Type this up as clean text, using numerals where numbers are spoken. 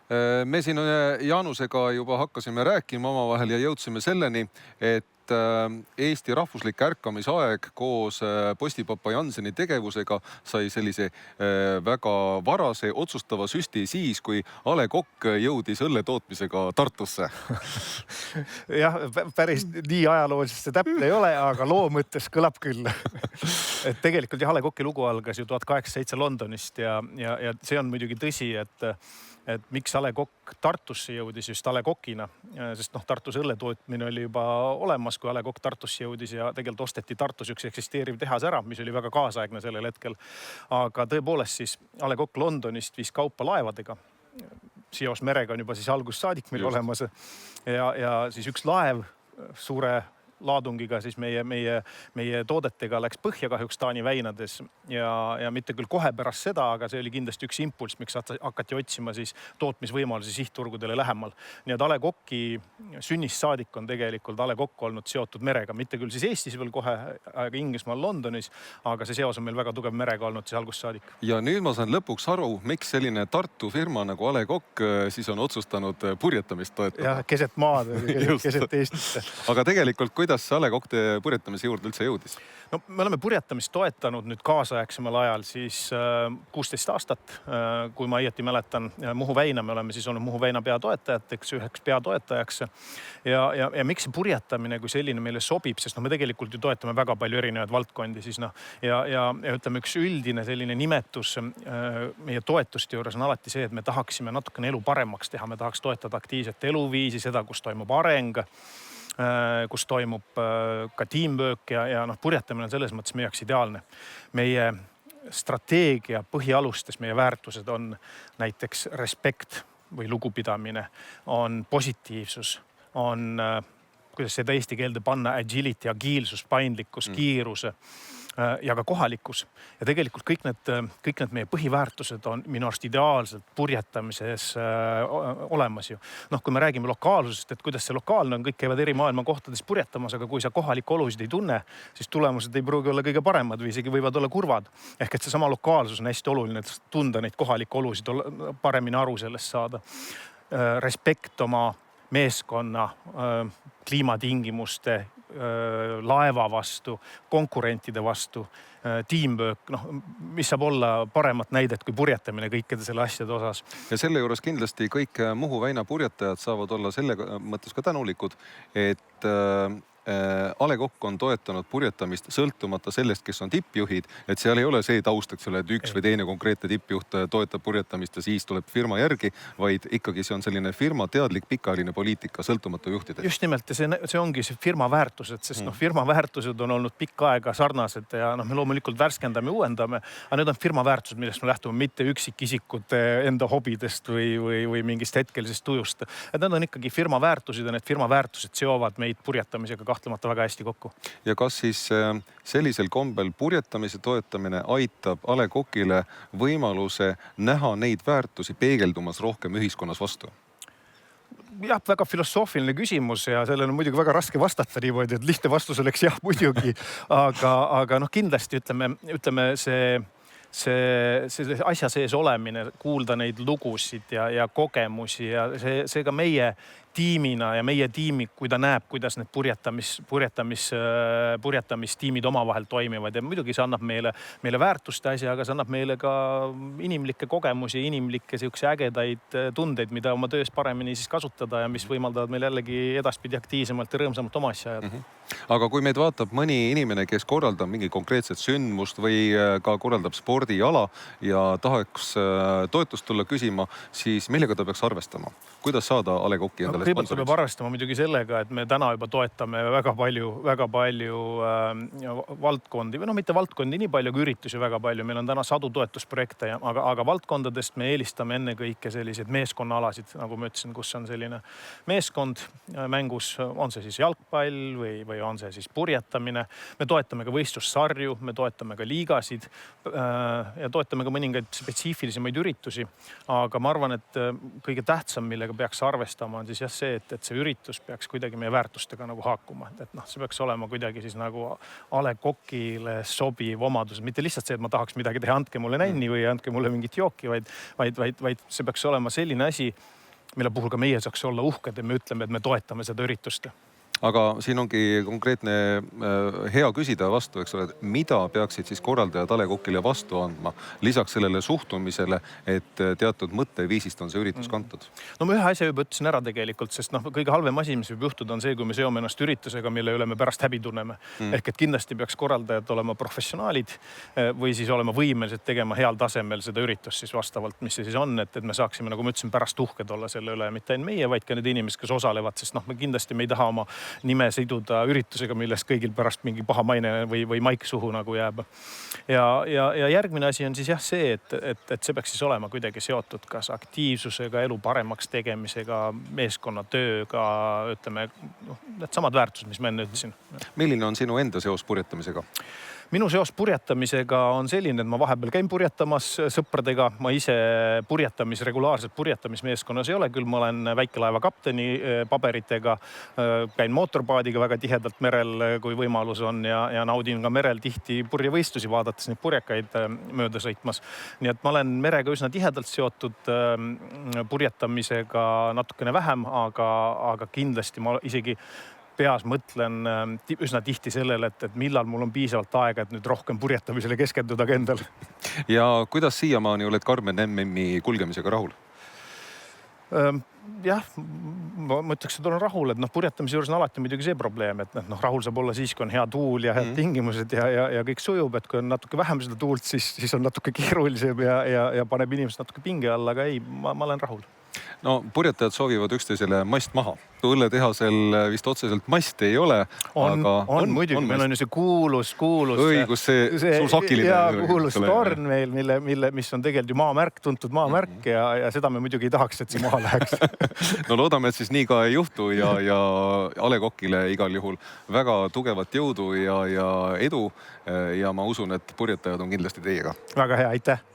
Me siin Jaanusega juba hakkasime rääkima omavahel ja jõudsime selleni, et Eesti rahvuslik ärkamisaeg koos postipapa Janseni tegevusega sai sellise väga varase otsustava süsti siis, kui A. Le Coq jõudis õlle tootmisega Tartusse. Jah, päris nii ajalooliselt see täpne ei ole, aga loo mõttes kõlab küll. Et tegelikult A. Le Coqi lugu algas ju 1807 Londonist ja see on muidugi tõsi, et miks A. Le Coq Tartusse jõudis just A. Le Coqina, sest Tartus õlletootmine oli juba olemas, kui A. Le Coq Tartusse jõudis ja tegelikult osteti Tartus üks eksisteeriv tehas ära, mis oli väga kaasaegne sellel hetkel. Aga tõepoolest siis A. Le Coq Londonist viis kaupa laevadega. Seos merega on juba siis algusest saadik meil olemas ja siis üks laev suure laadungiga siis meie toodetega läks põhja kahjuks Taani väinades ja mitte küll kohe pärast seda, aga see oli kindlasti üks impulss, miks hakati otsima siis tootmisvõimalusi sihtturgudele lähemal. Nii et A. Le Coqi sünnist saadik on tegelikult A. Le Coq olnud seotud merega, mitte küll siis Eestis veel kohe, aga Inglismaal Londonis, aga see seos on meil väga tugev merega olnud siis algusest saadik. Ja nüüd ma saan lõpuks aru, miks selline Tartu firma nagu A. Le Coq siis on otsustanud purjetamist toetada. Jah, keset maad, keset Eestisse. Aga tegelikult, kuidas A. Le Coq purjetamise juurde üldse jõudis? No, me oleme purjetamist toetanud nüüd kaasaegsemal ajal siis 16 aastat, kui ma õieti mäletan Muhu väina, me oleme siis olnud Muhu väina peatoetajateks, üheks peatoetajaks ja miks see purjetamine kui selline meile sobib, sest me tegelikult ju toetame väga palju erinevaid valdkondi siis ja ütleme üks üldine selline nimetus meie toetuste juures on alati see, et me tahaksime natukene elu paremaks teha, me tahaks toetada aktiivset eluviisi, seda, kus toimub areng, kus toimub ka teamwork ja purjetamine on selles mõttes meie jaoks ideaalne. Meie strateegia põhialustes, meie väärtused on näiteks respekt või lugupidamine, on positiivsus, on, kuidas seda eesti keelde panna, agility, agiilsus, paindlikkus, kiirus ja ka kohalikkus. Ja tegelikult kõik need meie põhiväärtused on minu arust ideaalselt purjetamises olemas ju. Kui me räägime lokaalsusest, et kuidas see lokaalne on, kõik käivad eri maailma kohtades purjetamas, aga kui sa kohaliku olusid ei tunne, siis tulemused ei pruugi olla kõige paremad või isegi võivad olla kurvad. Ehk et see sama lokaalsus on hästi oluline, et tunda neid kohaliku olusid, paremini aru sellest saada. Respekt oma meeskonna, kliimatingimuste, laeva vastu, konkurentide vastu, teamwork, mis saab olla paremat näidet kui purjetamine kõikide selle asjade osas. Ja selle juures kindlasti kõik Muhu väina purjetajad saavad olla selle mõttes ka tänulikud, et A. Le Coq on toetanud purjetamist sõltumata sellest, kes on tippjuhid, et seal ei ole see taust, et üks või teine konkreetne tippjuht toetab purjetamist ja siis tuleb firma järgi, vaid ikkagi see on selline firma teadlik pikaajaline poliitika sõltumatu juhtidest. Just nimelt ja see ongi see firma väärtused, sest firma väärtused on olnud pikka aega sarnased ja me loomulikult värskendame ja uuendame, aga need on firma väärtused, millest me lähtume mitte üksikisikute enda hobidest või mingist hetkelisest tujust. Et need on ikkagi firma väärtused ja need firma väärtused seovad meid purjetamisega kahtlemata väga hästi kokku. Ja kas siis sellisel kombel purjetamise toetamine aitab A. Le Coqile võimaluse näha neid väärtusi peegeldumas rohkem ühiskonnas vastu? Jah, väga filosoofiline küsimus ja sellele on muidugi väga raske vastata niimoodi, et lihtne vastus oleks jah muidugi, aga kindlasti ütleme see asja sees olemine, kuulda neid lugusid ja kogemusi ja see ka meie tiimina ja meie tiimi, kui ta näeb, kuidas need purjetamistiimid omavahel toimivad ja muidugi see annab meile väärtuste asja, aga see annab meile ka inimlikke kogemusi, inimlikke ägedaid tundeid, mida oma töös paremini siis kasutada ja mis võimaldavad meil jällegi edaspidi aktiivsemalt ja rõõmsamalt oma asja ajada. Aga kui meid vaatab mõni inimene, kes korraldab mingi konkreetset sündmust või ka korraldab spordiala ja tahaks toetust tulla küsima, siis millega ta peaks arvestama? Kuidas saada A. Le Coqi endale sponsoriks? Kõigepealt peab arvestama muidugi sellega, et me täna juba toetame väga palju valdkondi või mitte valdkondi nii palju, kui üritusi väga palju. Meil on täna sadu toetusprojekte, aga valdkondadest me eelistame enne kõike sellised meeskonnaalasid, nagu ma ütlesin, kus on selline meeskond mängus, on see siis jalgpall või on see siis purjetamine. Me toetame ka võistlussarju, me toetame ka liigasid ja toetame ka mõningaid spetsiifilisemaid üritusi. Aga ma arvan, et kõige tähtsam, millega peaks arvestama, on siis jah see, et see üritus peaks kuidagi meie väärtustega nagu haakuma. Et noh, see peaks olema kuidagi siis nagu A. Le Coqile sobiv omadus. Mitte lihtsalt see, et ma tahaks midagi teha, andke mulle nänni või andke mulle mingit jooki, vaid see peaks olema selline asi, mille puhul ka meie saaks olla uhked ja me ütleme, et me toetame seda üritust. Aga siin ongi konkreetne hea küsida vastu, eks ole, et mida peaksid siis korraldajad A. Le Coqile vastu andma lisaks sellele suhtumisele, et teatud mõtteviisist on see üritus kantud? No ma ühe asja juba ütlesin ära tegelikult, sest kõige halvem asi, mis võib juhtuda, on see, kui me seome ennast üritusega, mille üle me pärast häbi tunneme. Ehk et kindlasti peaks korraldajad olema professionaalid või siis olema võimelised tegema heal tasemel seda üritust siis vastavalt, mis see siis on, et me saaksime, nagu ma ütlesin, pärast uhked olla selle üle, mitte ainult meie, vaid ka need inimesed, kes osalevad, sest me kindlasti me ei taha oma nime siduda üritusega, millest kõigil pärast mingi paha maine või maik suhu nagu jääb. Ja järgmine asi on siis jah see, et see peaks siis olema kuidagi seotud kas aktiivsusega, elu paremaks tegemisega, meeskonnatööga, ütleme, need samad väärtused, mis ma enne ütlesin. Milline on sinu enda seos purjetamisega? Minu seos purjetamisega on selline, et ma vahepeal käin purjetamas sõpradega. Ma ise regulaarselt purjetamismeeskonnas ei ole, küll ma olen väikelaeva kapteni paberitega, käin mootorpaadiga väga tihedalt merel, kui võimalus on ja naudin ka merel tihti purjevõistlusi vaadates neid purjekaid mööda sõitmas. Nii et ma olen merega üsna tihedalt seotud, purjetamisega natukene vähem, aga kindlasti ma isegi peas mõtlen üsna tihti sellele, et millal mul on piisavalt aega, et nüüd rohkem purjetamisele keskenduda ka endal. Ja kuidas siiamaani oled Karmen MM-i kulgemisega rahul? Jah, ma ütleks, et olen rahul, et purjetamise juures on alati muidugi see probleem, et rahul saab olla siis, kui on hea tuul ja head tingimused ja kõik sujub, et kui on natuke vähem seda tuult, siis on natuke keerulisem ja paneb inimesed natuke pinge alla, aga ei, ma olen rahul. No purjetajad soovivad üksteisele mast maha. Õlletehasel vist otseselt mast ei ole, aga on muidugi. Meil on ju see kuulus. Õigus, see sul sakiline. Ja kuulus torn meil, mis on tegelikult ju maamärk, tuntud maamärk ja seda me muidugi ei tahaks, et see maha läheks. No loodame, et siis nii ka ei juhtu ja A. Le Coqile igal juhul väga tugevat jõudu ja edu ja ma usun, et purjetajad on kindlasti teiega. Väga hea, aitäh!